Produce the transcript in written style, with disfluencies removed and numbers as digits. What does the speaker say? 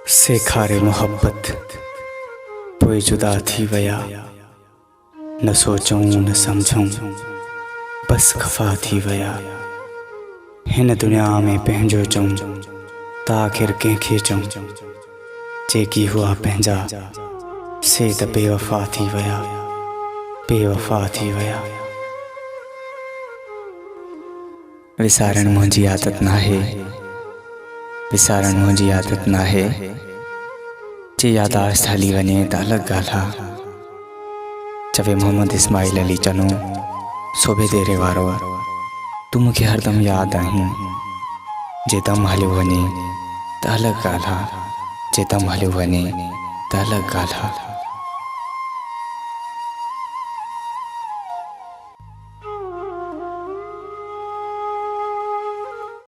सेखारे मोहब्बत पोइ जुदा थी वया, न सोचूं न समझूं बस खफ़ा थी वया। हिन दुनिया में पंहिंजो चऊं त आख़िर कंहिंखे चऊं, जेकी हुआ पंहिंजा से त बेवफ़ा थी वया, बेवफ़ा थी वया। विसारण मुंहिंजी आदत नाहे, विसारण मुंहिंजी आदत नाहे। जे यादाश्त हली वञे त अलॻि ॻाल्हि आहे। चवे मोहम्मद इस्माइल अली चनो सोभेदेरे वारो, तूं मूंखे हरदम यादि आहीं। जे दम हलियो वञे त अलॻि ॻाल्हि आहे, जे दम हलियो वञे त अलॻि ॻाल्हि आहे।